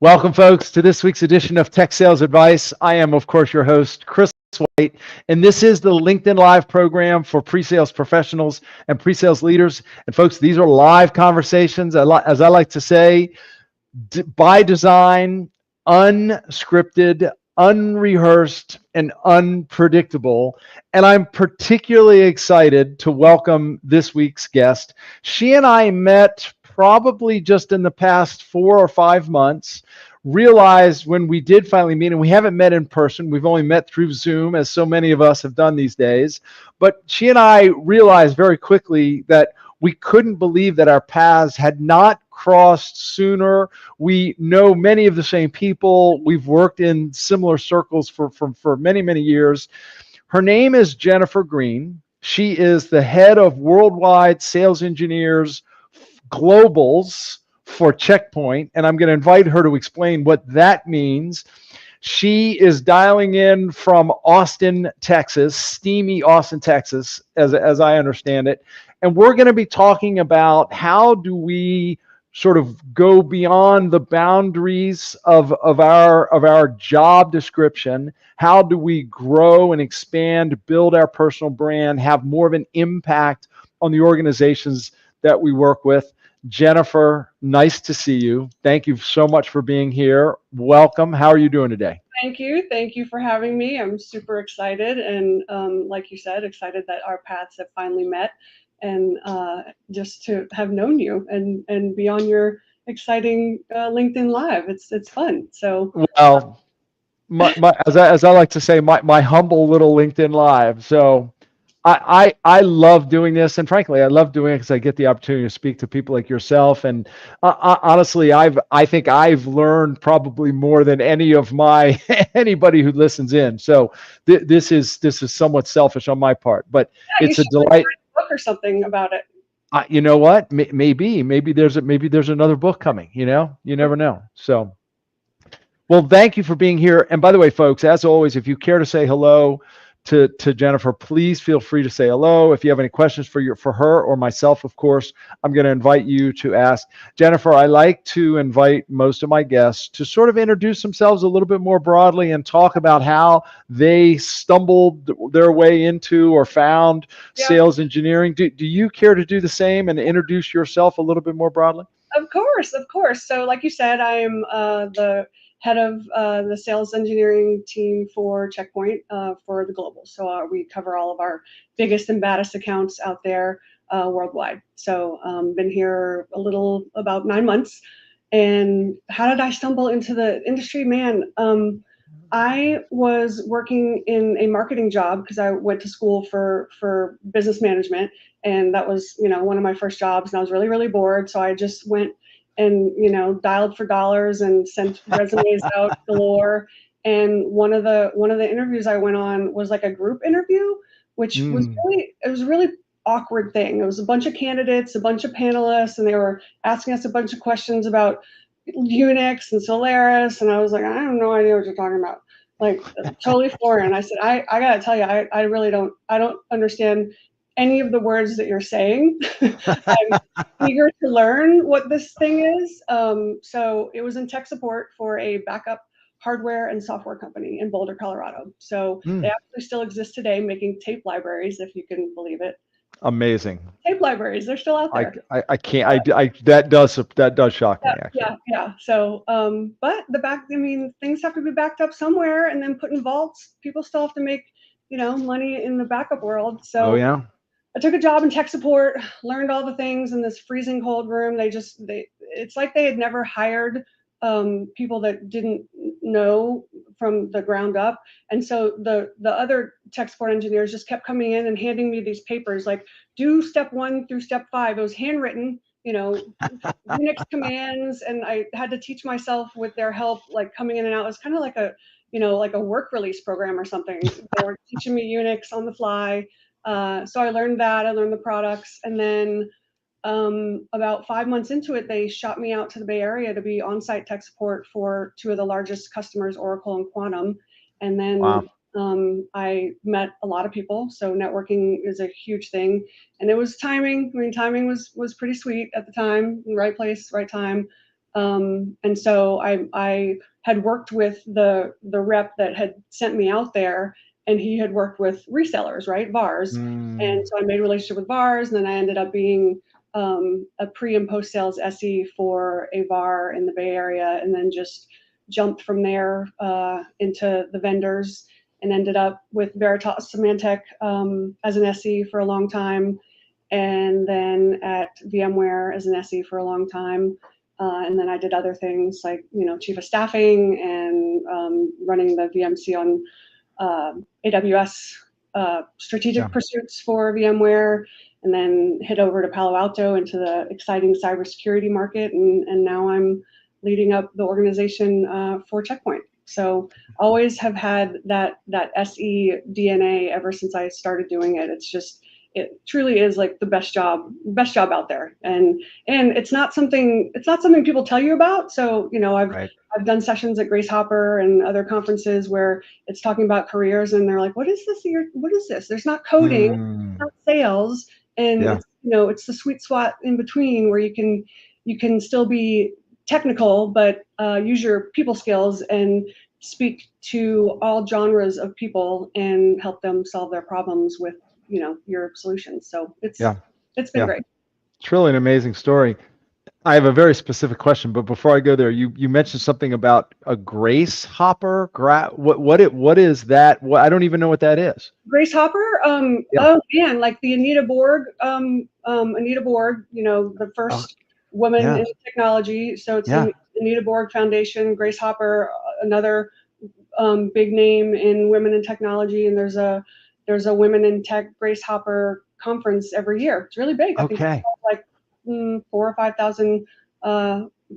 Welcome, folks, to this week's edition of Tech Sales Advice. I am, of course, your host, Chris White, and this is the LinkedIn Live program for pre-sales professionals and pre-sales leaders. And folks, these are live conversations, as I like to say, by design, unscripted, unrehearsed, and unpredictable. And I'm particularly excited to welcome this week's guest. She and I met probably just in the past 4 or 5 months. Realized when we did finally meet, and we haven't met in person, we've only met through Zoom, as so many of us have done these days. But she and I realized very quickly that we couldn't believe that our paths had not crossed sooner. We know many of the same people. We've worked in similar circles for many, many years. Her name is Jennifer Green. She is the head of worldwide sales engineers globals for Checkpoint, and I'm going to invite her to explain what that means. She is dialing in from Austin, Texas, steamy Austin, Texas, as I understand it. And we're going to be talking about how do we sort of go beyond the boundaries of our job description. How do we grow and expand, build our personal brand, have more of an impact on the organizations that we work with? Jennifer, nice to see you. Thank you so much for being here. Welcome. How are you doing today? Thank you. Thank you for having me. I'm super excited. And like you said, excited that our paths have finally met, and just to have known you and be on your exciting LinkedIn Live. It's fun. So, Well, as I like to say, my humble little LinkedIn Live. So I love doing this, and frankly, I love doing it because I get the opportunity to speak to people like yourself. And honestly, I think I've learned probably more than any of my anybody who listens in. So this is somewhat selfish on my part, but yeah, you it's a should write delight. a book or something about it. You know what? Maybe there's another book coming. You never know. So. Well, thank you for being here. And by the way, folks, as always, if you care to say hello to Jennifer, please feel free to say hello. If you have any questions for her or myself, of course, I'm going to invite you to ask. Jennifer, I like to invite most of my guests to sort of introduce themselves a little bit more broadly and talk about how they stumbled their way into or found Yeah, sales engineering. Do you care to do the same and introduce yourself a little bit more broadly? of course, of course. So, like you said, I am the head of the sales engineering team for Checkpoint for the global. So we cover all of our biggest and baddest accounts out there worldwide. So been here a little about 9 months. And how did I stumble into the industry? Man, I was working in a marketing job because I went to school for business management, and that was one of my first jobs, and I was really really bored, so I just went and dialed for dollars and sent resumes out galore. And one of the interviews I went on was like a group interview, which was Mm. really it was a really awkward thing. It was a bunch of candidates, a bunch of panelists, and they were asking us a bunch of questions about Unix and Solaris, and I was like, I have no idea what you're talking about. Like totally foreign. I said, I gotta tell you, I really don't understand any of the words that you're saying. I'm eager to learn what this thing is. So it was in tech support for a backup hardware and software company in Boulder, Colorado. So they Mm. actually still exist today, making tape libraries, if you can believe it. Amazing. Tape libraries, they're still out there. I can't I that does shock me Yeah, actually. yeah, yeah. So, but I mean, things have to be backed up somewhere and then put in vaults. People still have to make, money in the backup world. Oh So yeah. I took a job in tech support, learned all the things in this freezing cold room. It's like they had never hired people that didn't know from the ground up. And so the other tech support engineers just kept coming in and handing me these papers, like do step 1 through step 5. It was handwritten, Unix commands, and I had to teach myself with their help, like coming in and out. It was kind of like like a work release program or something. They were teaching me Unix on the fly. So I learned that. I learned the products, and then about 5 months into it, they shot me out to the Bay Area to be on-site tech support for two of the largest customers, Oracle and Quantum. And then Wow. I met a lot of people. So networking is a huge thing, and it was timing. I mean, timing was pretty sweet at the time. Right place, right time. And so I had worked with the rep that had sent me out there, and he had worked with resellers, right? VARs. And Mm, so I made a relationship with VARs, and then I ended up being a pre and post sales SE for a VAR in the Bay Area, and then just jumped from there into the vendors and ended up with Veritas Symantec as an SE for a long time, and then at VMware as an SE for a long time. And then I did other things like, chief of staffing and running the VMC on AWS strategic yeah. pursuits for VMware, and then hit over to Palo Alto into the exciting cybersecurity market. And now I'm leading up the organization for Checkpoint. So always have had that SE DNA ever since I started doing it. It truly is like the best job out there. And it's not something people tell you about. So, Right. I've done sessions at Grace Hopper and other conferences where it's talking about careers, and they're like, what is this? What is this? There's not coding, it's Mm, not sales. And yeah. it's the sweet spot in between where you can still be technical, but use your people skills and speak to all genres of people and help them solve their problems with, your solutions. So Yeah. it's been Yeah. great. It's really an amazing story. I have a very specific question, but before I go there, you mentioned something about a grace hopper. What is that? What, I don't even know what that is. Grace Hopper, Yeah. oh man, like the Anita Borg, the Oh, first woman yeah. in technology. So it's Yeah. the Anita Borg Foundation. Grace Hopper, another big name in women in technology, and there's a Women in Tech Grace Hopper conference every year. It's really big. I think Okay. like 4,000 or 5,000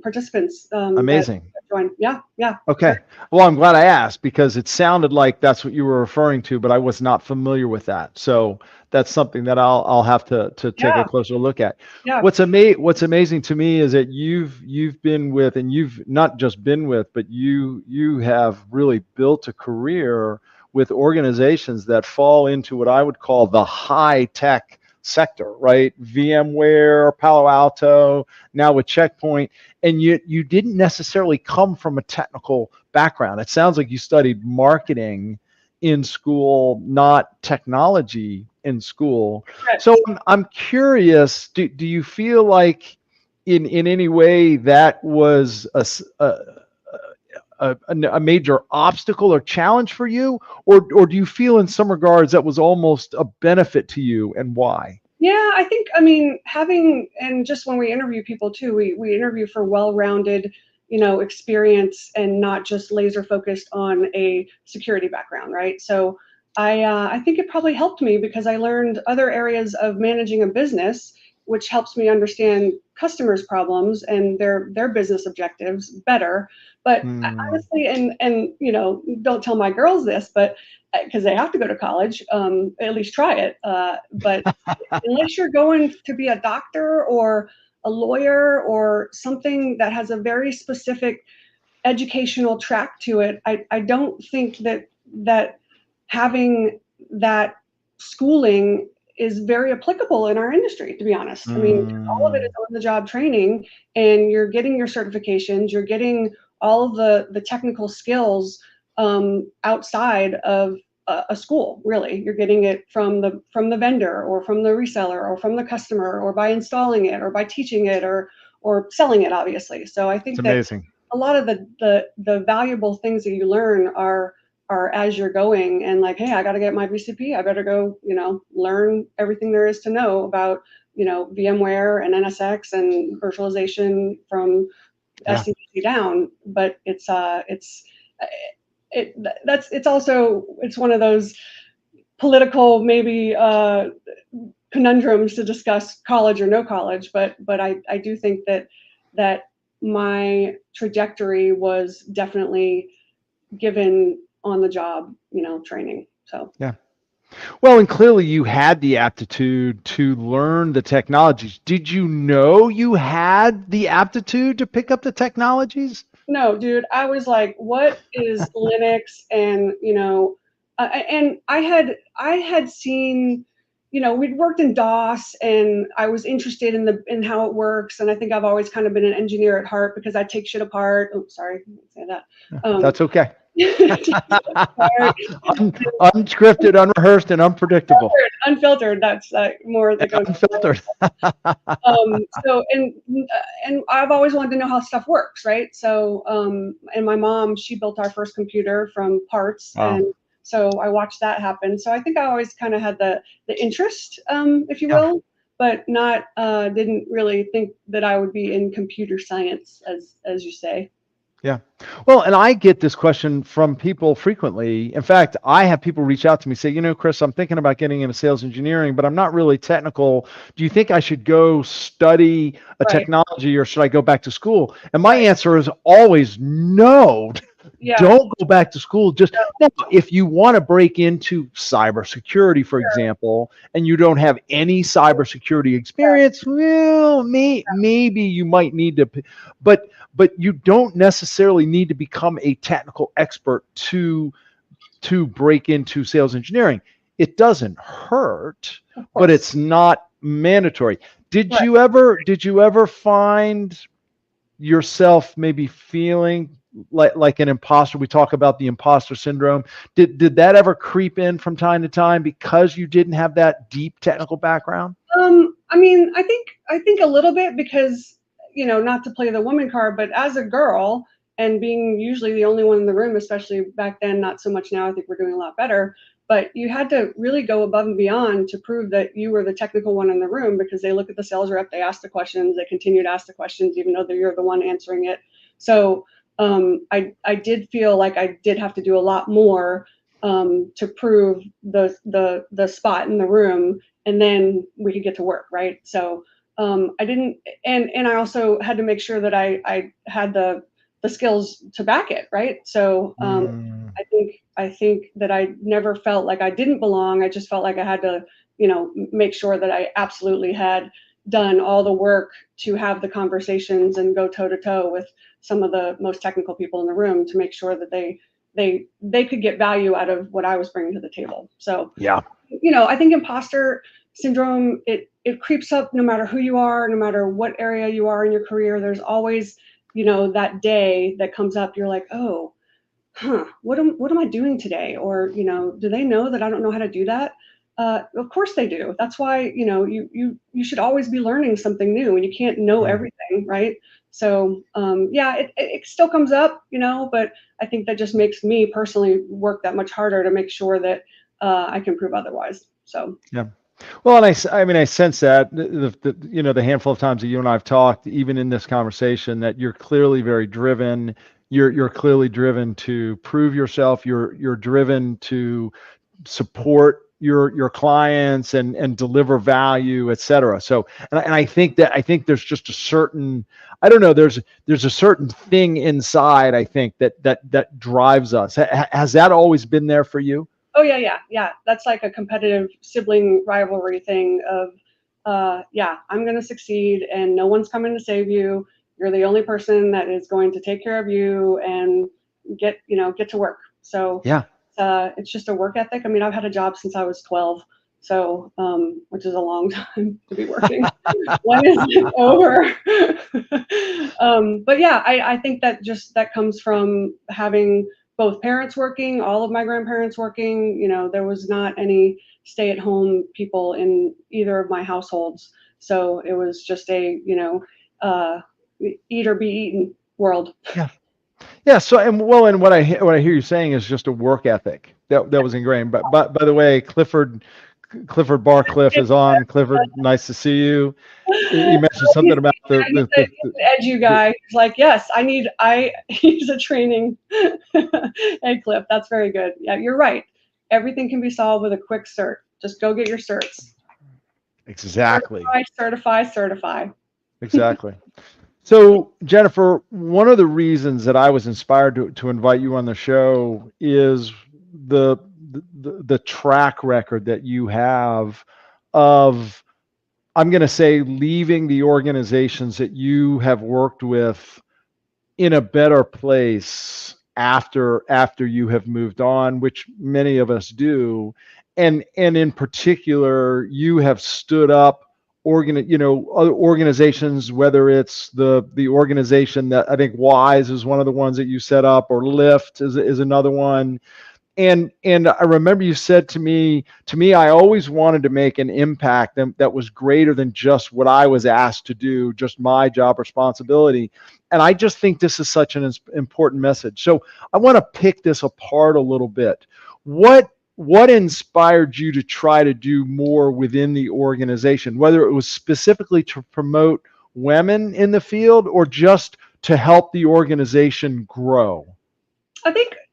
participants that Amazing. join. Yeah, yeah. Okay. Well, I'm glad I asked because it sounded like that's what you were referring to, but I was not familiar with that. So that's something that I'll have to take a Yeah, closer look at. yeah. What's amazing to me is that you've been with, and you've not just been with, but you have really built a career with organizations that fall into what I would call the high tech sector, right? VMware, Palo Alto, now with Checkpoint, and you didn't necessarily come from a technical background. It sounds like you studied marketing in school, not technology in school. Correct. So I'm curious, do you feel like in any way that was a major obstacle or challenge for you, or do you feel in some regards that was almost a benefit to you, and why? Yeah, I mean, having, and just when we interview people too, we interview for well-rounded, experience and not just laser focused on a security background, right? So I think it probably helped me because I learned other areas of managing a business, which helps me understand customers' problems and their business objectives better. But Hmm. honestly, and don't tell my girls this, but because they have to go to college, at least try it. But unless you're going to be a doctor or a lawyer or something that has a very specific educational track to it, I don't think that having that schooling is very applicable in our industry, to be honest. I mean, all of it is Mm, on the job training, and you're getting your certifications, you're getting all of the technical skills outside of a school. Really, you're getting it from the vendor or from the reseller or from the customer or by installing it or by teaching it or selling it, obviously. So I it's think that amazing. a lot of the valuable things that you learn are as you're going, and like, hey, I got to get my VCP. I better go, learn everything there is to know about, VMware and NSX and virtualization from Yeah. SCP down. But it it's also, it's one of those political maybe conundrums to discuss college or no college. But I do think that my trajectory was definitely given on the job, training. So Yeah. Well, and clearly you had the aptitude to learn the technologies. Did you know you had the aptitude to pick up the technologies? no, dude, I was like, what is Linux? And and I had seen, we'd worked in DOS, and I was interested in how it works. And I think I've always kind of been an engineer at heart because I take shit apart. Oh, sorry, I didn't say that. That's okay. Sorry. Unscripted, unrehearsed, and unpredictable. Unfiltered. That's more that goes. Unfiltered. So and I've always wanted to know how stuff works, right? So and my mom, she built our first computer from parts, Wow. and so I watched that happen. So I think I always kind of had the interest, if you will, but not didn't really think that I would be in computer science, as you say. Yeah. Well, and I get this question from people frequently. In fact, I have people reach out to me, say, Chris, I'm thinking about getting into sales engineering, but I'm not really technical. Do you think I should go study a Right. technology, or should I go back to school? And my answer is always no. Yeah. Don't go back to school. Just no. If you want to break into cybersecurity, for example, and you don't have any cybersecurity experience, well, maybe you might need to, but you don't necessarily need to become a technical expert to break into sales engineering. It doesn't hurt, but it's not mandatory. Did you ever find yourself maybe feeling like an imposter? We talk about the imposter syndrome. Did that ever creep in from time to time because you didn't have that deep technical background? I mean, I think a little bit because, not to play the woman card, but as a girl and being usually the only one in the room, especially back then, not so much now, I think we're doing a lot better, but you had to really go above and beyond to prove that you were the technical one in the room, because they look at the sales rep, they ask the questions, they continue to ask the questions, even though you're the one answering it. So I did feel like I did have to do a lot more to prove the spot in the room, and then we could get to work, right? So I didn't, and I also had to make sure that I had the skills to back it, right? So I think that I never felt like I didn't belong. I just felt like I had to, make sure that I absolutely had done all the work to have the conversations and go toe to toe with some of the most technical people in the room to make sure that they could get value out of what I was bringing to the table. So yeah, I think imposter syndrome, it creeps up no matter who you are, no matter what area you are in your career. There's always, that day that comes up, you're like, oh, what am I doing today? Or, do they know that I don't know how to do that? Of course they do. That's why, you should always be learning something new, and you can't know everything, right? So it still comes up, but I think that just makes me personally work that much harder to make sure that I can prove otherwise. So yeah. Well, and I mean, I sense that the handful of times that you and I have talked, even in this conversation, that you're clearly very driven. You're clearly driven to prove yourself. You're driven to support your clients and deliver value, et cetera. So, and I think there's just a certain, I don't know, there's a certain thing inside, I think, that drives us. Has that always been there for you? Oh yeah. That's like a competitive sibling rivalry thing of, I'm going to succeed and no one's coming to save you. You're the only person that is going to take care of you and get to work. So yeah, it's just a work ethic. I mean, I've had a job since I was 12, so which is a long time to be working. When is it over? But yeah, I think that comes from having both parents working, all of my grandparents working. There was not any stay-at-home people in either of my households, so it was just a eat or be eaten world. Yeah. So, and what I hear you saying is just a work ethic that was ingrained. But by the way, Clifford Barcliff is on. Clifford, nice to see you. You mentioned something about the edu guy. He's like, yes, he's a training. Hey, Cliff, that's very good. Yeah, you're right. Everything can be solved with a quick cert. Just go get your certs. Exactly. Certify. Exactly. So, Jennifer, one of the reasons that I was inspired to invite you on the show is the track record that you have of, I'm going to say, leaving the organizations that you have worked with in a better place after you have moved on, which many of us do. and in particular, you have stood up other organizations, whether it's the organization that I think Wise is one of the ones that you set up, or Lyft is another one. And I remember you said to me, I always wanted to make an impact that was greater than just what I was asked to do, just my job responsibility. And I just think this is such an important message. So I want to pick this apart a little bit. What inspired you to try to do more within the organization, whether it was specifically to promote women in the field or just to help the organization grow?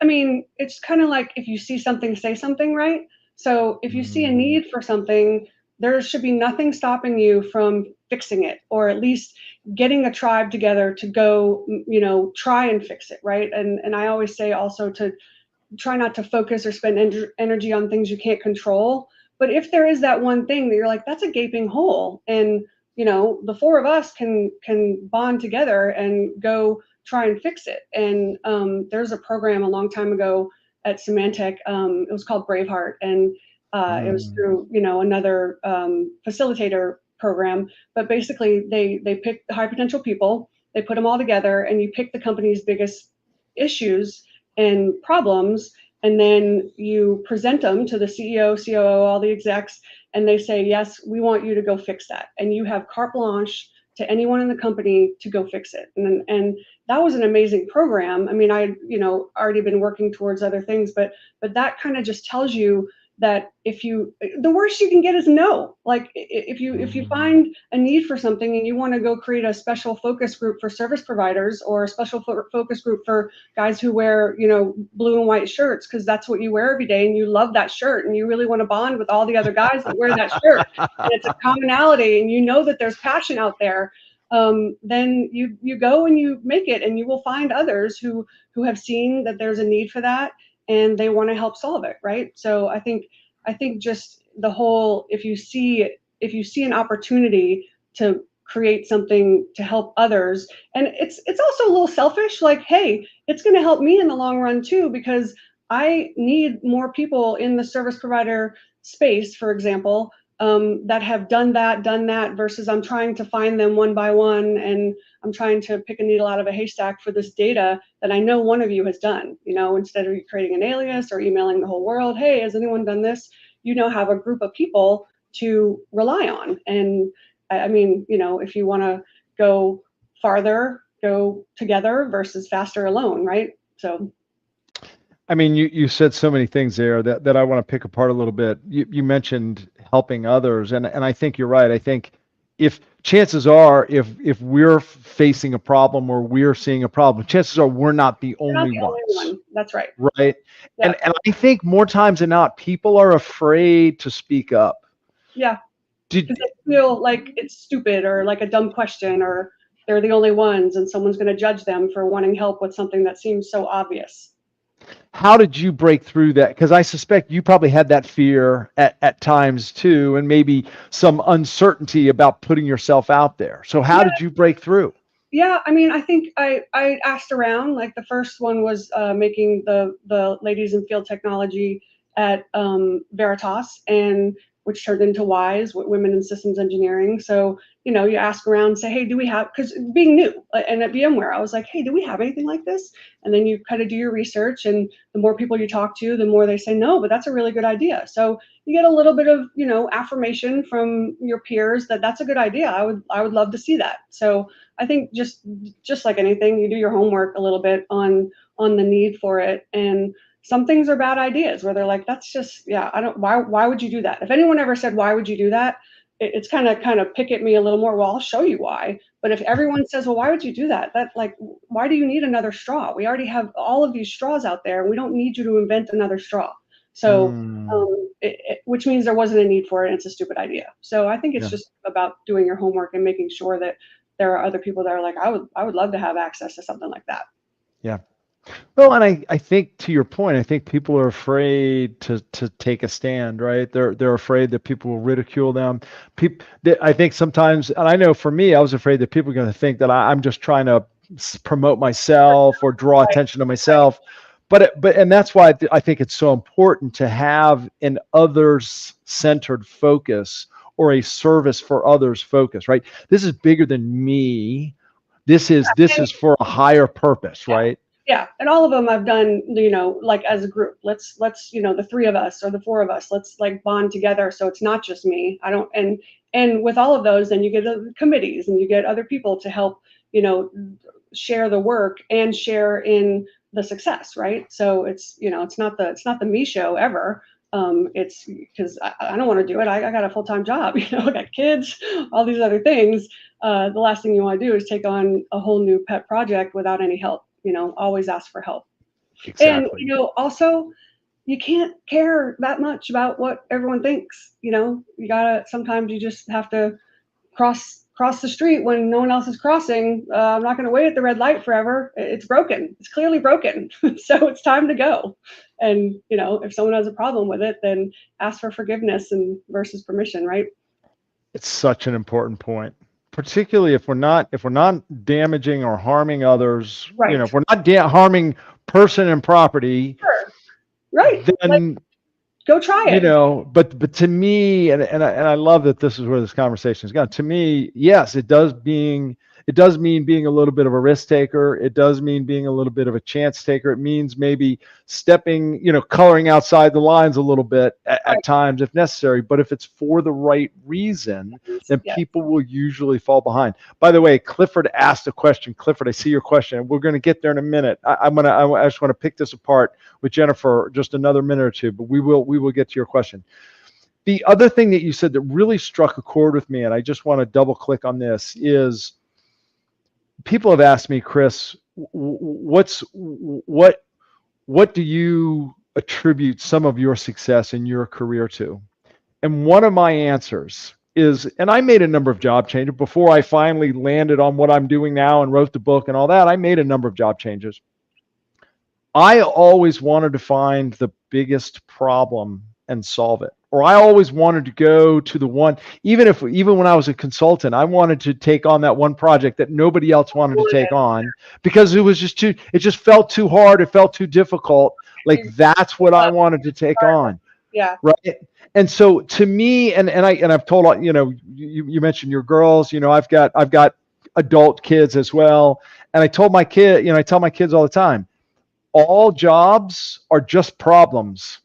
I mean, it's kind of like if you see something, say something, right? So if you see a need for something, there should be nothing stopping you from fixing it, or at least getting a tribe together to go, try and fix it, right? And I always say also to try not to focus or spend energy on things you can't control. But if there is that one thing that you're like, that's a gaping hole, and the four of us can bond together and go try and fix it. And there's a program a long time ago at Symantec. It was called Braveheart, and it was through another facilitator program. But basically, they pick high potential people, they put them all together, and you pick the company's biggest issues and problems, and then you present them to the CEO, COO, all the execs, and they say, yes, we want you to go fix that. And you have carte blanche to anyone in the company to go fix it. And that was an amazing program. I mean, I already been working towards other things, but that kind of just tells you that the worst you can get is no. Like if you find a need for something and you want to go create a special focus group for service providers, or a special focus group for guys who wear blue and white shirts because that's what you wear every day and you love that shirt and you really want to bond with all the other guys that wear that shirt, and it's a commonality and you know that there's passion out there, then you go and you make it, and you will find others who have seen that there's a need for that and they want to help solve it, right? So I think just the whole, if you see an opportunity to create something to help others, and it's also a little selfish, like, hey, it's going to help me in the long run too, because I need more people in the service provider space, for example, that have done that, versus I'm trying to find them one by one, and I'm trying to pick a needle out of a haystack for this data that I know one of you has done. Instead of creating an alias or emailing the whole world, hey, has anyone done this? Have a group of people to rely on. And I mean, if you want to go farther, go together versus faster alone, right? So. I mean, you said so many things there that I want to pick apart a little bit. You mentioned helping others, and I think you're right. I think if chances are, if we're facing a problem or we're seeing a problem, chances are we're not the only ones. One. That's right. Right. Yeah. And I think more times than not, people are afraid to speak up. Yeah. Because they feel like it's stupid or like a dumb question, or they're the only ones and someone's going to judge them for wanting help with something that seems so obvious. How did you break through that? Because I suspect you probably had that fear at times too, and maybe some uncertainty about putting yourself out there. So how did you break through? Yeah, I mean, I think I asked around. Like the first one was making the ladies in field technology at Veritas, and which turned into WISE, Women in Systems Engineering. So, you ask around, say, hey, do we have, because being new, and at VMware, I was like, hey, do we have anything like this? And then you kind of do your research, and the more people you talk to, the more they say, no, but that's a really good idea. So you get a little bit of, affirmation from your peers that that's a good idea. I would love to see that. So I think just like anything, you do your homework a little bit on the need for it. And some things are bad ideas where they're like, that's just, why would you do that? If anyone ever said, why would you do that? It's kind of pick at me a little more. Well, I'll show you why. But if everyone says, well, why would you do that? Why do you need another straw? We already have all of these straws out there, and we don't need you to invent another straw. So, which means there wasn't a need for it, and it's a stupid idea. So I think it's just about doing your homework and making sure that there are other people that are like, I would love to have access to something like that. Yeah. Well, and I think to your point, I think people are afraid to take a stand, right? They're afraid that people will ridicule them. I think sometimes, and I know for me, I was afraid that people are going to think that I'm just trying to promote myself or draw attention to myself. And that's why I think it's so important to have an others centered focus, or a service for others focus, right? This is bigger than me. This is for a higher purpose, Yeah. right? Yeah, and all of them I've done, like as a group. Let's the three of us or the four of us, let's like bond together so it's not just me. I don't and with all of those, then you get the committees and you get other people to help, you know, share the work and share in the success, right? So it's not the me show ever. It's because I don't want to do it. I got a full-time job, I got kids, all these other things. The last thing you want to do is take on a whole new pet project without any help. Always ask for help. And, Exactly. also, you can't care that much about what everyone thinks. Sometimes you just have to cross the street when no one else is crossing. I'm not going to wait at the red light forever. It's broken. It's clearly broken. So it's time to go. And, if someone has a problem with it, then ask for forgiveness and versus permission, right? It's such an important point, particularly if we're not damaging or harming others. Right. If we're not harming person and property, Sure. Right. Like, then go try it. but to me, and I love that this is where this conversation has gone. To me, yes, it does mean being a little bit of a risk taker. It does mean being a little bit of a chance taker. It means maybe stepping, coloring outside the lines a little bit at times if necessary. But if it's for the right reason, then Yes. people will usually fall behind. By the way, Clifford asked a question. Clifford, I see your question. We're going to get there in a minute. I just want to pick this apart with Jennifer just another minute or two, but we will get to your question. The other thing that you said that really struck a chord with me, and I just want to double click on this, is people have asked me, Chris, what do you attribute some of your success in your career to? And one of my answers is, and I made a number of job changes before I finally landed on what I'm doing now and wrote the book and all that. I made a number of job changes. I always wanted to find the biggest problem and solve it. Or I always wanted to go to the one, even when I was a consultant, I wanted to take on that one project that nobody else wanted to take on because it just felt too hard. It felt too difficult. Like that's what I wanted to take on. Yeah. Right. And so to me, and I've told, you mentioned your girls, I've got adult kids as well. And I tell my kids all the time, all jobs are just problems.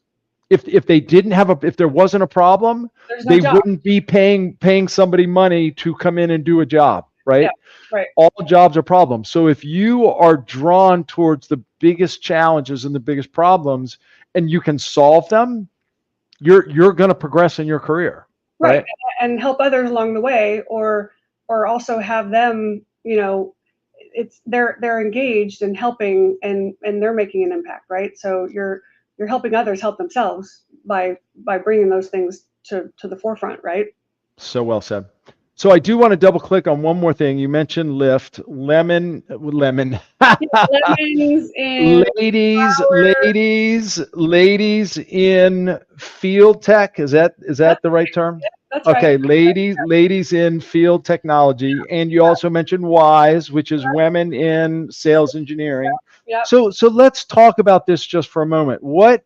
If they didn't if there wasn't a problem, they wouldn't be paying somebody money to come in and do a job, right? Yeah, right. All jobs are problems. So if you are drawn towards the biggest challenges and the biggest problems, and you can solve them, you're going to progress in your career, right? And help others along the way, or also have them, they're engaged and helping, and they're making an impact, right? So you're helping others help themselves by bringing those things to the forefront, right? So well said. So I do want to double click on one more thing. You mentioned Lyft, lemon. Lemons and ladies in field tech. Is that the right term? That's okay, right. ladies in field technology, and you also mentioned WISE, which is women in sales engineering. Yep. So let's talk about this just for a moment. What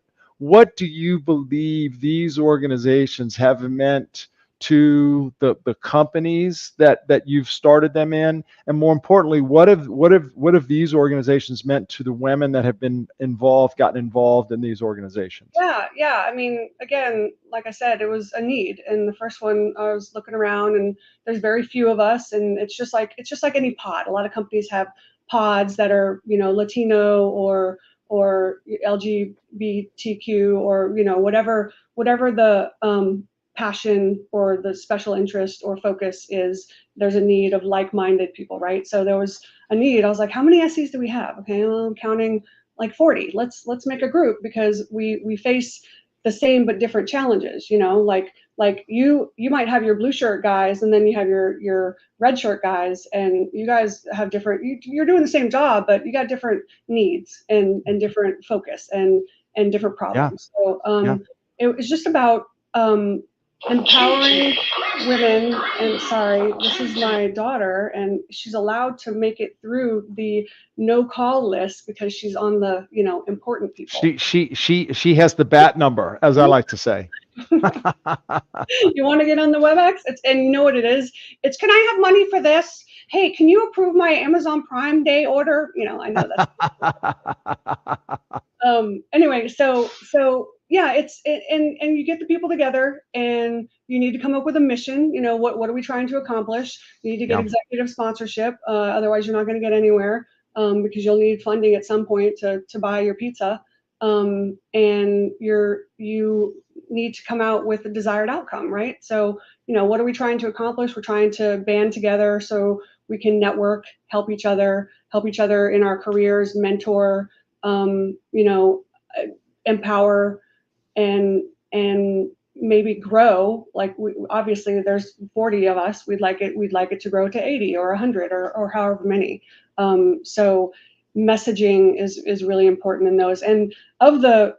do you believe these organizations have meant to the companies that you've started them in, and more importantly, what have these organizations meant to the women that have gotten involved in these organizations? Yeah. I mean, again, like I said, it was a need. And the first one, I was looking around, and there's very few of us, and it's just like any pod. A lot of companies have pods that are, Latino or LGBTQ, or whatever the passion or the special interest or focus is. There's a need of like-minded people, right? So there was a need. I was like, how many SEs do we have? Okay, well, I'm counting like 40. Let's make a group, because we face the same but different challenges. Like you might have your blue shirt guys, and then you have your red shirt guys, and you guys have different. You're doing the same job, but you got different needs and different focus and different problems. Yeah. So it was just about empowering women. And sorry, this is my daughter, and she's allowed to make it through the no call list because she's on the, important people. She has the bat number, as I like to say. You want to get on the WebEx? And you know what it is? It's, can I have money for this? Hey, can you approve my Amazon Prime Day order? I know that. Anyway, so yeah, and you get the people together, and you need to come up with a mission. What are we trying to accomplish? You need to get executive sponsorship, otherwise you're not going to get anywhere, because you'll need funding at some point to buy your pizza, and you need to come out with a desired outcome, right? So what are we trying to accomplish? We're trying to band together so we can network, help each other in our careers, mentor, empower, and maybe grow. Like, obviously there's 40 of us. We'd like it to grow to 80 or 100 or however many. So messaging is really important in those. And of the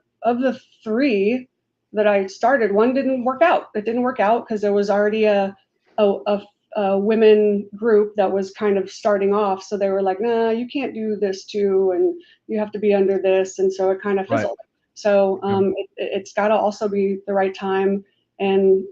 3 that I started, one didn't work out. It didn't work out because there was already a women group that was kind of starting off. So they were like, nah, you can't do this too, and you have to be under this. And so it kind of fizzled. Right. So it's got to also be the right time, and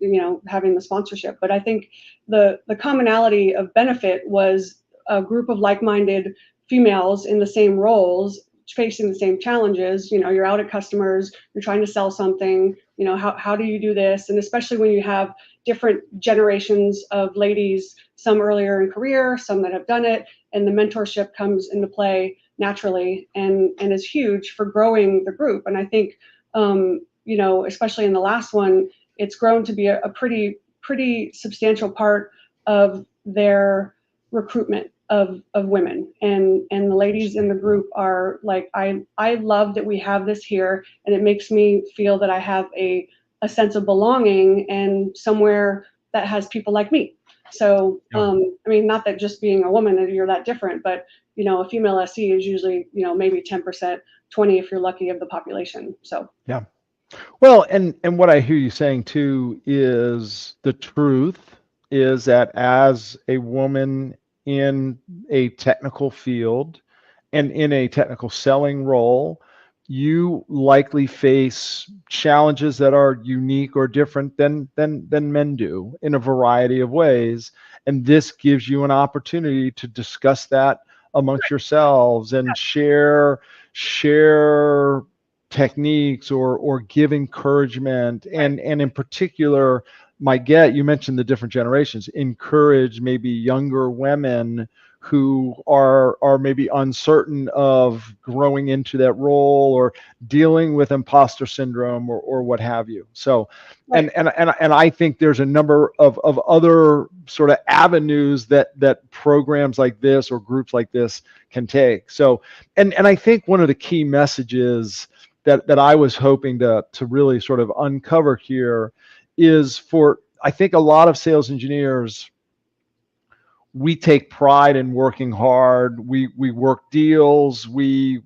having the sponsorship. But I think the commonality of benefit was a group of like-minded females in the same roles, facing the same challenges. You're out at customers, you're trying to sell something. How do you do this? And especially when you have different generations of ladies, some earlier in career, some that have done it, and the mentorship comes into play naturally, and is huge for growing the group. And I think, especially in the last one, it's grown to be a pretty substantial part of their recruitment of women, and the ladies in the group are like, I love that we have this here, and it makes me feel that I have a sense of belonging and somewhere that has people like me. So not that just being a woman you're that different, but a female SE is usually maybe 10%, 20 if you're lucky, of the population. So yeah. Well, and what I hear you saying too is the truth is that as a woman in a technical field and in a technical selling role, you likely face challenges that are unique or different than men do in a variety of ways. And this gives you an opportunity to discuss that amongst yourselves and share techniques or give encouragement, and in particular, you mentioned the different generations, encourage maybe younger women who are maybe uncertain of growing into that role or dealing with imposter syndrome or what have you. So and I think there's a number of other sort of avenues that programs like this or groups like this can take. So and I think one of the key messages that I was hoping to really sort of uncover here is, for I think a lot of sales engineers, we take pride in working hard. We work deals. We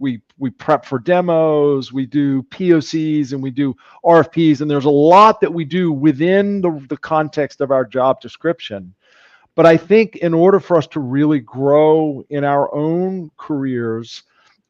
prep for demos. We do POCs and we do RFPs. And there's a lot that we do within the context of our job description. But I think in order for us to really grow in our own careers,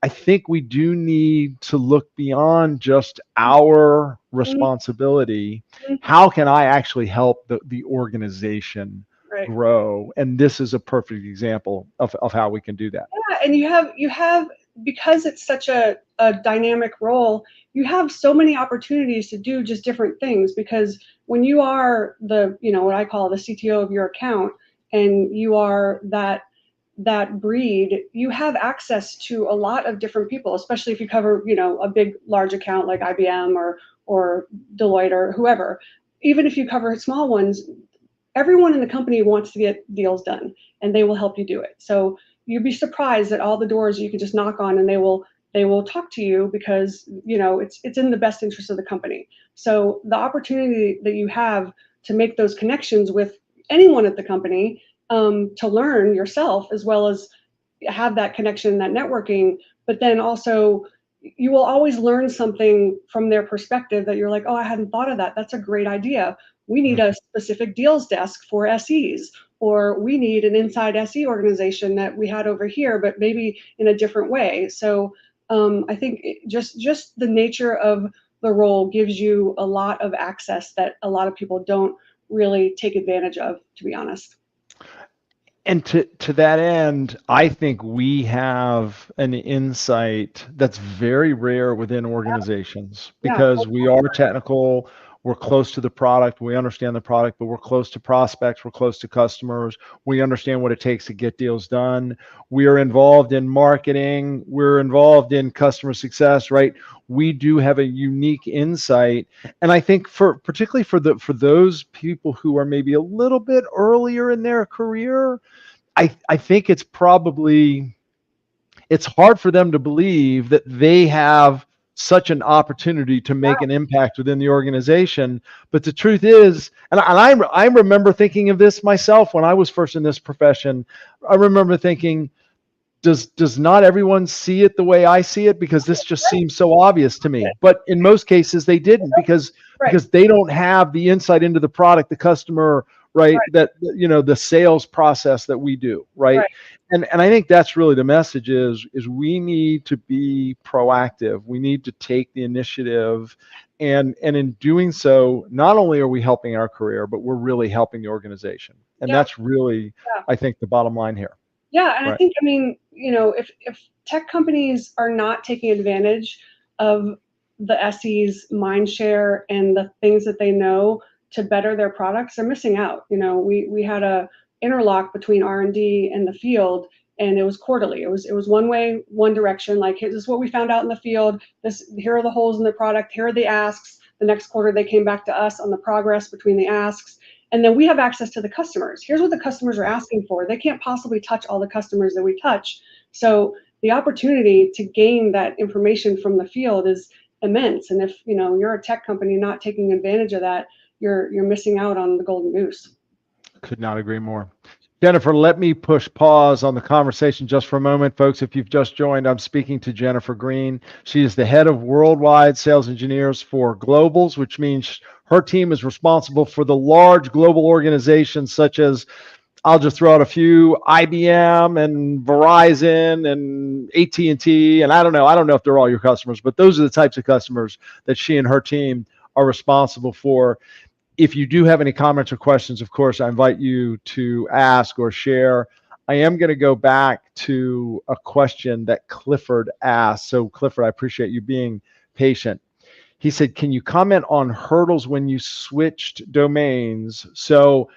I think we do need to look beyond just our responsibility. How can I actually help the organization grow? And this is a perfect example of how we can do that. Yeah, and you have because it's such a dynamic role, you have so many opportunities to do just different things, because when you are the, what I call the CTO of your account, and you are that breed, you have access to a lot of different people, especially if you cover, a big, large account like IBM or Deloitte or whoever. Even if you cover small ones, everyone in the company wants to get deals done, and they will help you do it. So you'd be surprised at all the doors you can just knock on, and they will talk to you, because it's in the best interest of the company. So the opportunity that you have to make those connections with anyone at the company, to learn yourself, as well as have that connection, that networking, but then also you will always learn something from their perspective that you're like, oh, I hadn't thought of that. That's a great idea. we need a specific deals desk for SEs, or we need an inside SE organization that we had over here, but maybe in a different way. So I think just the nature of the role gives you a lot of access that a lot of people don't really take advantage of, to be honest. And to that end, I think we have an insight that's very rare within organizations Yeah, because we are technical, we're close to the product, we understand the product, but we're close to prospects, we're close to customers, we understand what it takes to get deals done. We are involved in marketing, we're involved in customer success, right? We do have a unique insight. And I think particularly for those people who are maybe a little bit earlier in their career, I think it's hard for them to believe that they have such an opportunity to make an impact within the organization. But the truth is, and I remember thinking of this myself when I was first in this profession. I remember thinking, does not everyone see it the way I see it? Because this just seems so obvious to me. But in most cases, they didn't because they don't have the insight into the product, the customer, right? That the sales process that we do, right? And I think that's really the message is we need to be proactive. We need to take the initiative, and in doing so, not only are we helping our career, but we're really helping the organization. And that's really, I think, the bottom line here. Yeah, and I think, if tech companies are not taking advantage of the SE's mind share and the things that they know to better their products, they're missing out. We had a interlock between R&D and the field, and it was quarterly. It was one way, one direction. Like, this is what we found out in the field. Here are the holes in the product. Here are the asks. The next quarter, they came back to us on the progress between the asks. And then we have access to the customers. Here's what the customers are asking for. They can't possibly touch all the customers that we touch. So the opportunity to gain that information from the field is immense. And if you're a tech company not taking advantage of that, you're missing out on the golden goose. Could not agree more. Jennifer, let me push pause on the conversation just for a moment. Folks, if you've just joined, I'm speaking to Jennifer Green. She is the head of worldwide sales engineers for Globals, which means her team is responsible for the large global organizations such as, I'll just throw out a few, IBM and Verizon and AT&T, and I don't know if they're all your customers, but those are the types of customers that she and her team are responsible for. If you do have any comments or questions, of course, I invite you to ask or share. I am going to go back to a question that Clifford asked. So Clifford, I appreciate you being patient. He said, can you comment on hurdles when you switched domains? So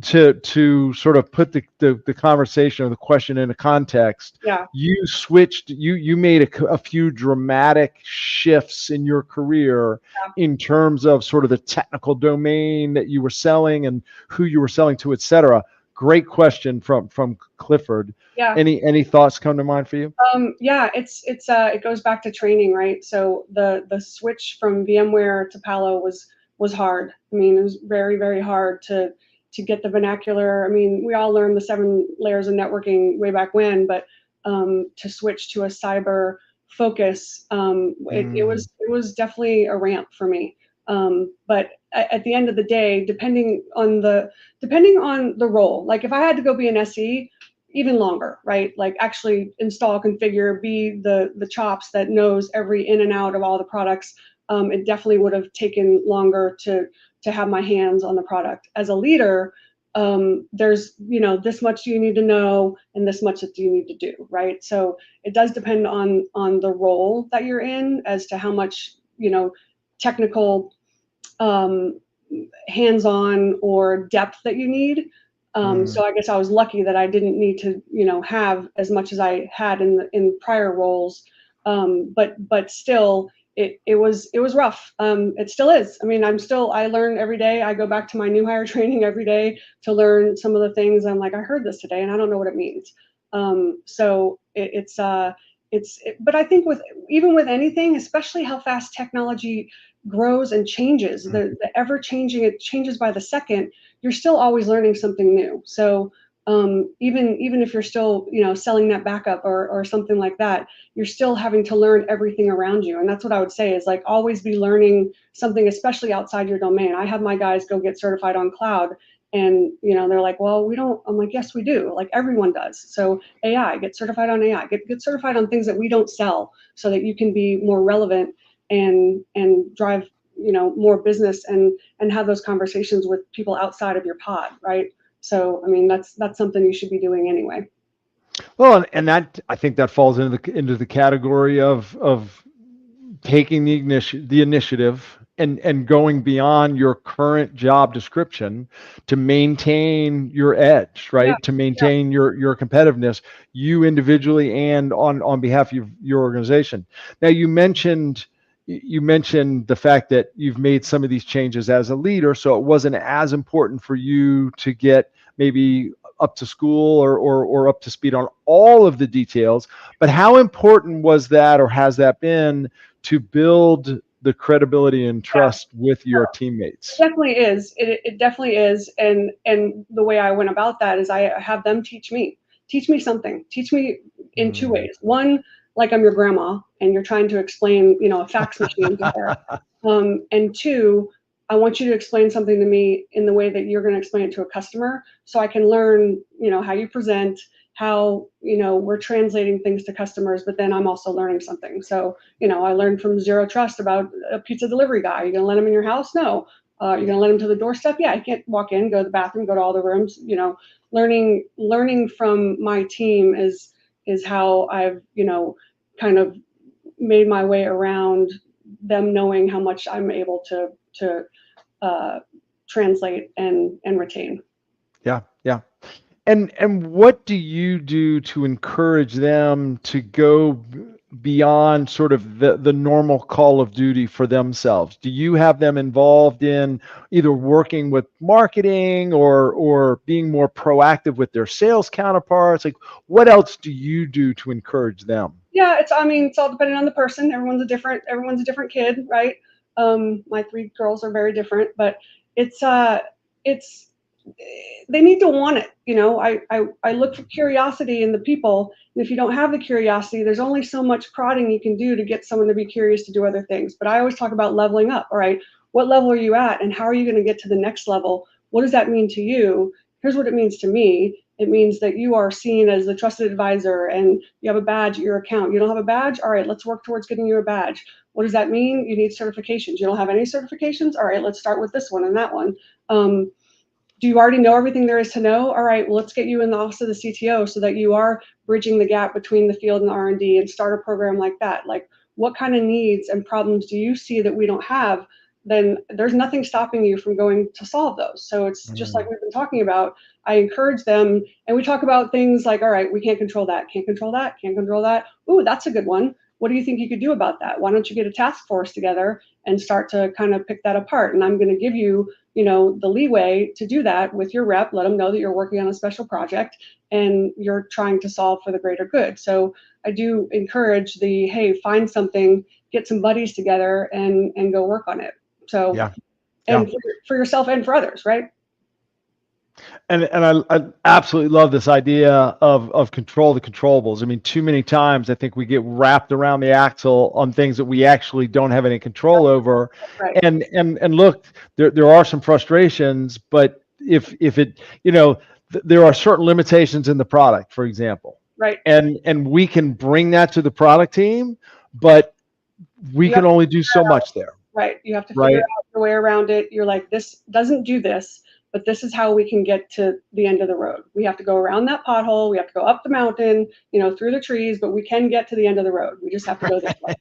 to sort of put the conversation or the question into context, you made a few dramatic shifts in your career in terms of sort of the technical domain that you were selling and who you were selling to, et cetera. Great question from Clifford. Yeah. Any thoughts come to mind for you? It goes back to training, right? So the switch from VMware to Palo was hard. I mean, it was very, very hard to get the vernacular. I mean, we all learned the 7 layers of networking way back when, but to switch to a cyber focus, it was definitely a ramp for me. But at the end of the day, depending on the role, like if I had to go be an SE, even longer, right? Like actually install, configure, be the chops that knows every in and out of all the products. It definitely would have taken longer to have my hands on the product. As a leader, there's this much you need to know and this much that you need to do, right? So it does depend on the role that you're in as to how much technical hands-on or depth that you need. So I guess I was lucky that I didn't need to have as much as I had in prior roles, but still. It was rough. It still is. I mean, I learn every day. I go back to my new hire training every day to learn some of the things. I'm like, I heard this today and I don't know what it means. So but I think even with anything, especially how fast technology grows and changes, the ever changing, it changes by the second, you're still always learning something new. So even if you're still, selling that backup or something like that, you're still having to learn everything around you. And that's what I would say is like always be learning something, especially outside your domain. I have my guys go get certified on cloud, and they're like, well, we don't. I'm like, yes, we do. Like everyone does. So AI, get certified on AI, get certified on things that we don't sell, so that you can be more relevant and drive more business and have those conversations with people outside of your pod, right? So, I mean, that's something you should be doing anyway. Well, and that I think that falls into the category of taking the initiative and going beyond your current job description to maintain your edge, Yeah, right? To maintain your competitiveness, you individually and on behalf of your organization. Now, you mentioned the fact that you've made some of these changes as a leader, so it wasn't as important for you to get maybe up to school or up to speed on all of the details. But how important was that, or has that been, to build the credibility and yeah. trust with your teammates? Definitely is. It definitely is. And the way I went about that is I have them teach me. Teach me something. Teach me in two Mm. ways. One, like I'm your grandma and you're trying to explain, a fax machine to her. And two, I want you to explain something to me in the way that you're going to explain it to a customer, so I can learn, how you present, how, we're translating things to customers, but then I'm also learning something. So, I learned from Zero Trust about a pizza delivery guy. You're going to let him in your house? No. You're going to let him to the doorstep? Yeah, he can't walk in, go to the bathroom, go to all the rooms. Learning from my team is how I've, kind of made my way around them knowing how much I'm able to translate and retain. Yeah, yeah. And what do you do to encourage them to go beyond sort of the normal call of duty for themselves? Do you have them involved in either working with marketing or being more proactive with their sales counterparts? Like, what else do you do to encourage them? Yeah, it's all dependent on the person. Everyone's a different kid, right? My three girls are very different, but it's it's they need to want it. I look for curiosity in the people, and if you don't have the curiosity, there's only so much prodding you can do to get someone to be curious to do other things. But I always talk about leveling up. All right, what level are you at, and how are you going to get to the next level? What does that mean to you? Here's what it means to me. It means that you are seen as a trusted advisor and you have a badge at your account. You don't have a badge? All right, let's work towards getting you a badge. What does that mean? You need certifications. You don't have any certifications? All right, let's start with this one and that one. Do you already know everything there is to know? All right, well, let's get you in the office of the CTO so that you are bridging the gap between the field and the R&D and start a program like that. Like, what kind of needs and problems do you see that we don't have? Then there's nothing stopping you from going to solve those. So it's just like Mm. we've been talking about. I encourage them, and we talk about things like, all right, we can't control that, can't control that, can't control that. Ooh, that's a good one. What do you think you could do about that? Why don't you get a task force together and start to kind of pick that apart? And I'm going to give you, the leeway to do that with your rep. Let them know that you're working on a special project and you're trying to solve for the greater good. So I do encourage the, hey, find something, get some buddies together and go work on it. So, Yeah, yeah. and for yourself and for others, right? And I absolutely love this idea of control the controllables. I mean, too many times I think we get wrapped around the axle on things that we actually don't have any control over. Right, And look, there are some frustrations, but if it, there are certain limitations in the product, for example, right. and we can bring that to the product team, but we You have can to only do figure so it out. much there, Right. You have to figure right? out your way around it. You're like, this doesn't do this, but this is how we can get to the end of the road. We have to go around that pothole. We have to go up the mountain, through the trees, but we can get to the end of the road. We just have to go this way.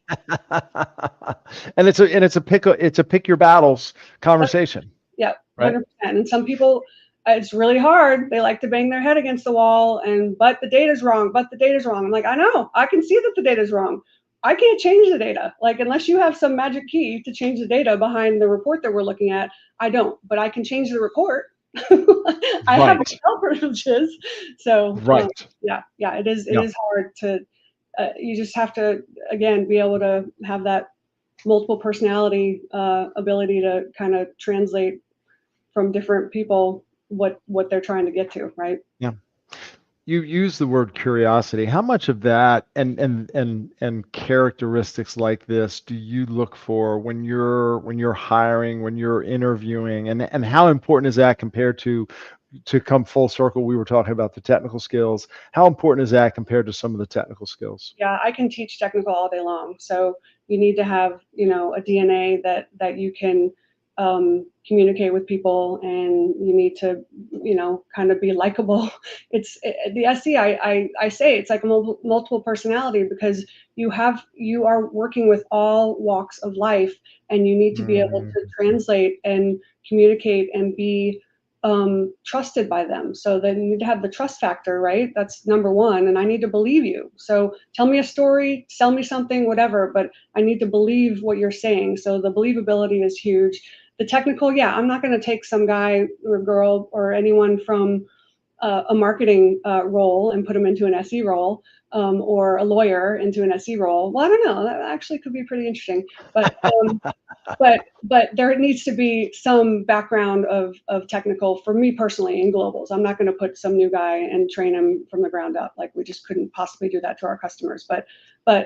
And it's a pick your battles conversation, Yeah, right? 100%. And some people, it's really hard. They like to bang their head against the wall but the data's wrong, but the data's wrong. I'm like, I know, I can see that the data's wrong. I can't change the data. Like, unless you have some magic key to change the data behind the report that we're looking at, I don't, but I can change the report. I have Right, Excel privileges. So, right. yeah, it is, it Yeah, is hard to, you just have to, again, be able to have that multiple personality ability to kind of translate from different people what they're trying to get to, right? yeah. You use the word curiosity. How much of that and characteristics like this do you look for when you're hiring, when you're interviewing, and how important is that compared to come full circle? We were talking about the technical skills. How important is that compared to some of the technical skills? Yeah, I can teach technical all day long. So you need to have, a DNA that you can communicate with people, and you need to, kind of be likable. The SE. I say it's like a multiple personality, because you are working with all walks of life, and you need to be able Mm, to translate and communicate and be trusted by them. So then you need to have the trust factor, right? That's number one. And I need to believe you. So tell me a story, sell me something, whatever, but I need to believe what you're saying. So the believability is huge. The technical, yeah, I'm not going to take some guy or girl or anyone from a marketing role and put them into an SE role, or a lawyer into an SE role. Well, I don't know. That actually could be pretty interesting. But there needs to be some background of technical for me personally in globals. I'm not going to put some new guy and train him from the ground up. Like, we just couldn't possibly do that to our customers. But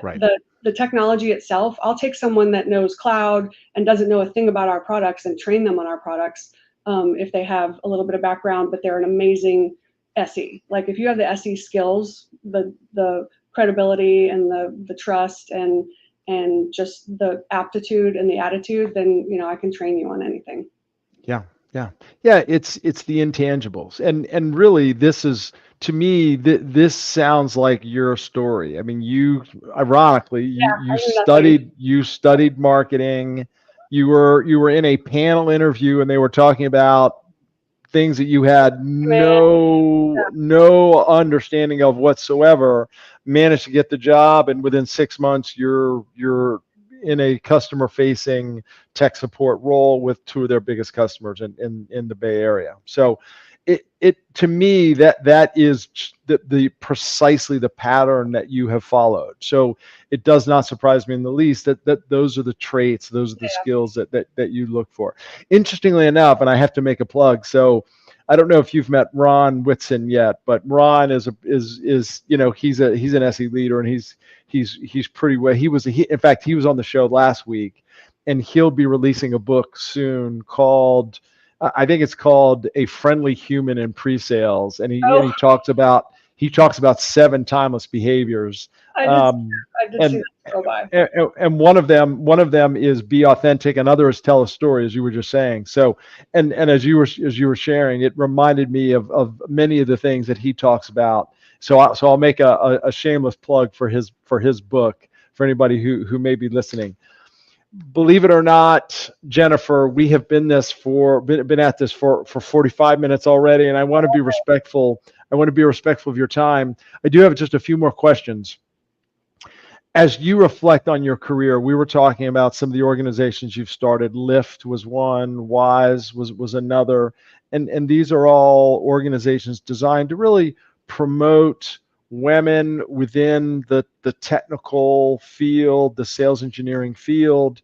right. the technology itself, I'll take someone that knows cloud and doesn't know a thing about our products and train them on our products, if they have a little bit of background, but they're an amazing SE. Like, if you have the SE skills, the credibility and the trust and just the aptitude and the attitude, then I can train you on anything. Yeah, yeah, yeah. It's the intangibles, and really, this is to me. This sounds like your story. I mean, ironically, I knew nothing. you studied marketing. You were in a panel interview, and they were talking about things that you had Man, no understanding of whatsoever. Managed to get the job, and within 6 months you're in a customer facing tech support role with two of their biggest customers in the Bay Area. So it to me that is the precisely the pattern that you have followed. So it does not surprise me in the least that those are the traits, those are the yeah. skills that you look for. Interestingly enough, and I have to make a plug. So I don't know if you've met Ron Whitson yet, but Ron is he's an SE leader, and he's pretty well. In fact, he was on the show last week, and he'll be releasing a book soon called, I think it's called A Friendly Human in Pre-Sales, and Oh, he talks about 7 timeless behaviors. I did. Um, I did see and that go by. and one of them is be authentic, and others tell a story, as you were just saying. So and as you were sharing, it reminded me of many of the things that he talks about. So I'll make a shameless plug for his book for anybody who may be listening. Believe it or not, Jennifer, we have been at this for 45 minutes already, and I want to be respectful. I want to be respectful of your time. I do have just a few more questions. As you reflect on your career, we were talking about some of the organizations you've started. Lyft was one, Wise was another, and these are all organizations designed to really promote women within the technical field, the sales engineering field.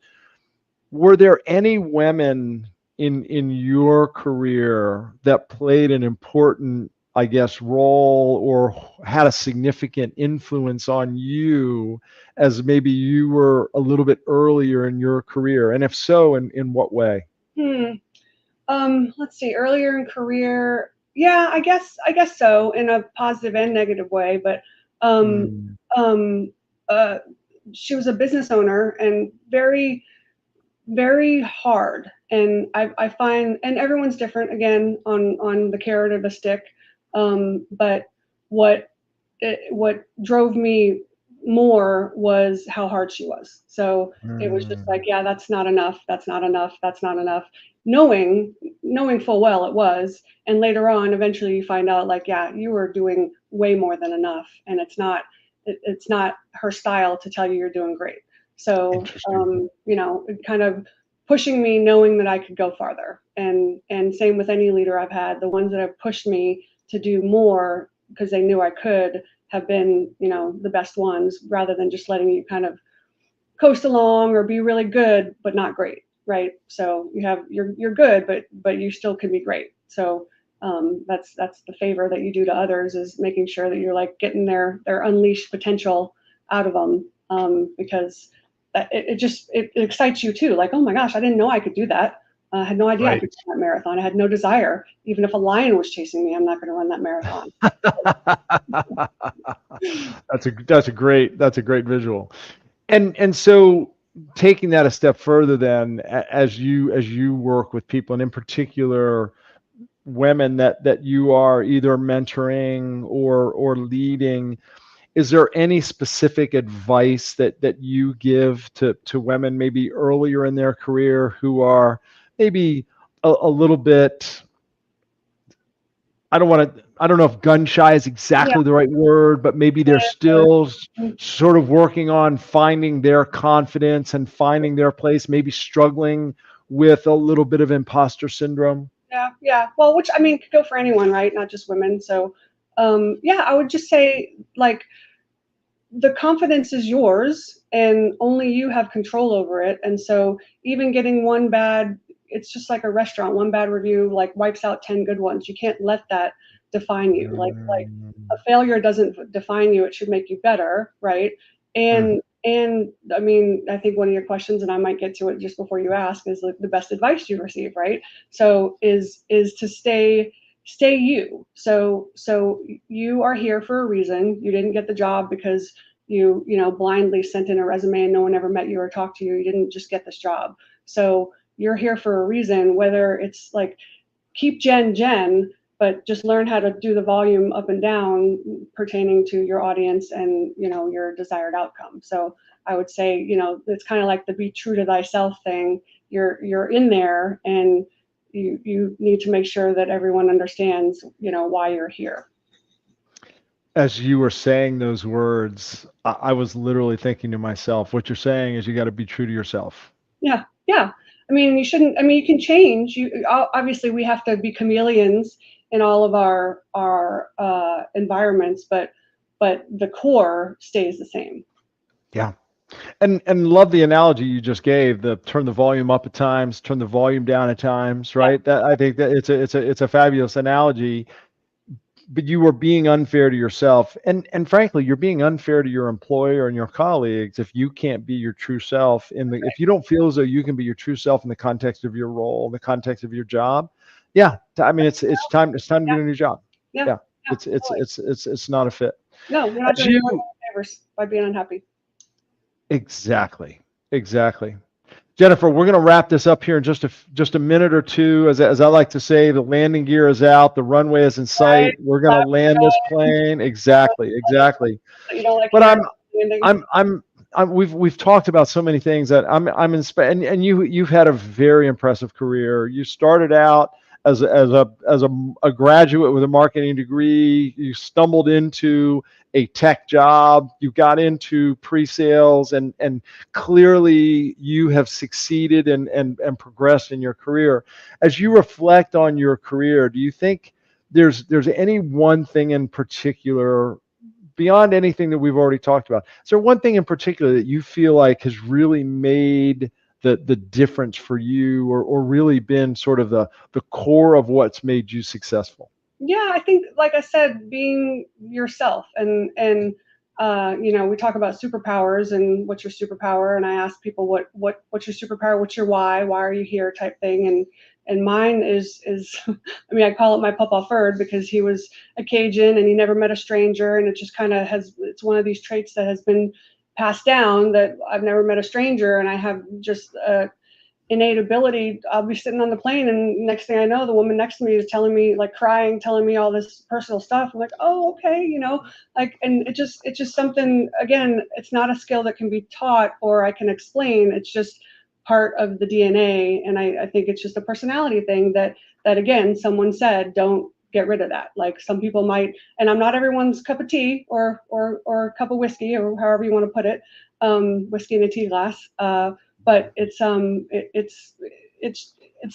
Were there any women in your career that played an important, I guess, role or had a significant influence on you as maybe you were a little bit earlier in your career? And if so, in what way? Hmm. Let's see. Earlier in career, yeah, I guess so, in a positive and negative way. But um, Mm, um, uh, she was a business owner, and very, very hard. And I find, and everyone's different again on the carrot or the stick. But what what drove me more was how hard she was. So it was just like, mm, yeah, that's not enough. That's not enough. That's not enough. Knowing full well it was. And later on, eventually you find out, like, yeah, you were doing way more than enough. And it's not her style to tell you you're doing great. So, interesting. it kind of pushing me, knowing that I could go farther. And same with any leader I've had, the ones that have pushed me to do more because they knew I could, have been, the best ones, rather than just letting you kind of coast along or be really good but not great, right? So you're good, but you still can be great. So That's the favor that you do to others, is making sure that you're like getting their unleashed potential out of them, because it excites you too. Like, oh my gosh, I didn't know I could do that. I had no idea I Right. could run that marathon. I had no desire. Even if a lion was chasing me, I'm not going to run that marathon. That's a great visual. And so taking that a step further then, as you work with people, and in particular women that you are either mentoring or leading, is there any specific advice that you give to women maybe earlier in their career who are maybe a little bit, I don't know if gun shy is Yeah. exactly the right word, but maybe they're still sort of working on finding their confidence and finding their place, maybe struggling with a little bit of imposter syndrome? Yeah, yeah. Well, which, I mean, could go for anyone, right? Not just women. So, yeah, I would just say, like, the confidence is yours and only you have control over it. And so even getting one bad, it's just like a restaurant, one bad review like wipes out 10 good ones. You can't let that define you. Like a failure doesn't define you. It should make you better, right? Mm. And I mean, I think one of your questions, and I might get to it just before you ask, is like the best advice you receive, right? So is to stay you. So you are here for a reason. You didn't get the job because you blindly sent in a resume and no one ever met you or talked to you. You didn't just get this job. So you're here for a reason, whether it's like keep Jen, but just learn how to do the volume up and down pertaining to your audience and your desired outcome. So I would say, it's kind of like the be true to thyself thing. You're in there, and you need to make sure that everyone understands, why you're here. As you were saying those words, I was literally thinking to myself, what you're saying is you got to be true to yourself. Yeah, yeah. I mean, you shouldn't. I mean, you can change. You obviously we have to be chameleons in all of our environments, but the core stays the same. Yeah. And love the analogy you just gave, the turn the volume up at times, turn the volume down at times, Yeah, right? That I think that it's a fabulous analogy, but you are being unfair to yourself. And frankly, you're being unfair to your employer and your colleagues if you can't be your true self if you don't feel as though you can be your true self in the context of your role, in the context of your job. Yeah. I mean, it's time to yeah, do a new job. yeah, Yeah. yeah. Totally. It's not a fit. No, you're not As doing you yourself any favors by being unhappy. Exactly. Exactly. Jennifer, we're going to wrap this up here in just a minute or two. As I like to say, the landing gear is out, the runway is in Right? sight. We're going to Clap land this plane. Exactly, exactly. that you don't like But hearing landing. we've talked about so many things that I'm inspired. And you've had a very impressive career. You started out as a graduate with a marketing degree. You stumbled into a tech job. You got into pre-sales, and clearly you have succeeded and progressed in your career. As you reflect on your career, do you think there's any one thing in particular, beyond anything that we've already talked about, is there one thing in particular that you feel like has really made the difference for you, or really been sort of the core of what's made you successful? Yeah, I think, like I said, being yourself, and we talk about superpowers and what's your superpower, and I ask people what's your superpower, what's your why are you here, type thing, and mine is I mean, I call it my Papa Ferd because he was a Cajun and he never met a stranger, and it just kind of it's one of these traits that has been passed down, that I've never met a stranger, and I have just innate ability. I'll be sitting on the plane, and next thing I know, the woman next to me is telling me, like crying, telling me all this personal stuff. I'm like, oh, okay, like, and it's just something. Again, it's not a skill that can be taught or I can explain. It's just part of the DNA, and I think it's just a personality thing that again, someone said, don't get rid of that. Like some people might, and I'm not everyone's cup of tea or cup of whiskey, or however you want to put it, whiskey in a tea glass. But it's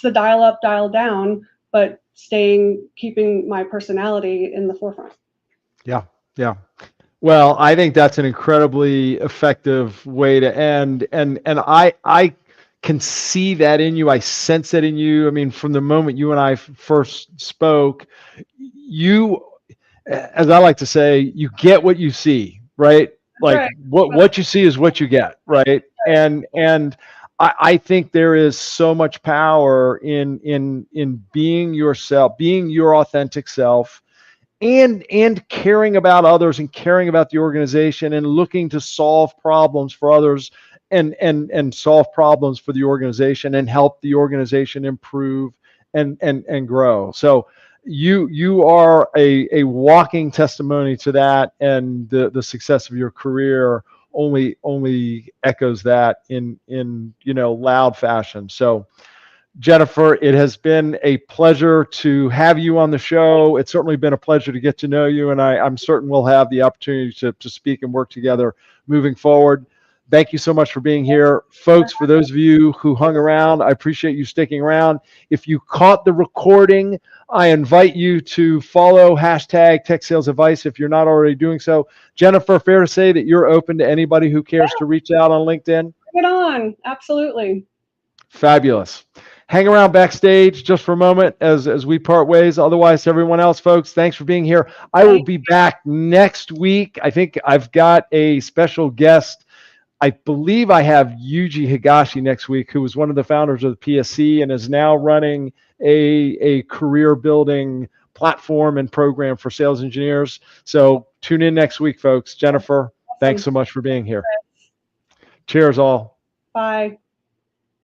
the dial up, dial down, but keeping my personality in the forefront. Yeah, yeah. Well, I think that's an incredibly effective way to end. And I can see that in you. I sense that in you. I mean, from the moment you and I first spoke, you, as I like to say, you get what you see, right? Like Right. what you see is what you get, right? And I think there is so much power in being yourself, being your authentic self, and caring about others and caring about the organization and looking to solve problems for others and solve problems for the organization and help the organization improve and grow. So you are a walking testimony to that, and the success of your career only echoes that in loud fashion. So Jennifer, it has been a pleasure to have you on the show. It's certainly been a pleasure to get to know you, and I'm certain we'll have the opportunity to speak and work together moving forward. Thank you so much for being here. Folks, for those of you who hung around, I appreciate you sticking around. If you caught the recording, I invite you to follow hashtag Tech Sales Advice if you're not already doing so. Jennifer, fair to say that you're open to anybody who cares to reach out on LinkedIn? Get on. Absolutely. Fabulous. Hang around backstage just for a moment as we part ways. Otherwise, to everyone else, folks, thanks for being here. I will be back next week. I think I've got a special guest. I believe I have Yuji Higashi next week, who was one of the founders of the PSC and is now running a career building platform and program for sales engineers. So tune in next week, folks. Jennifer, thanks so much for being here. Cheers, all. Bye.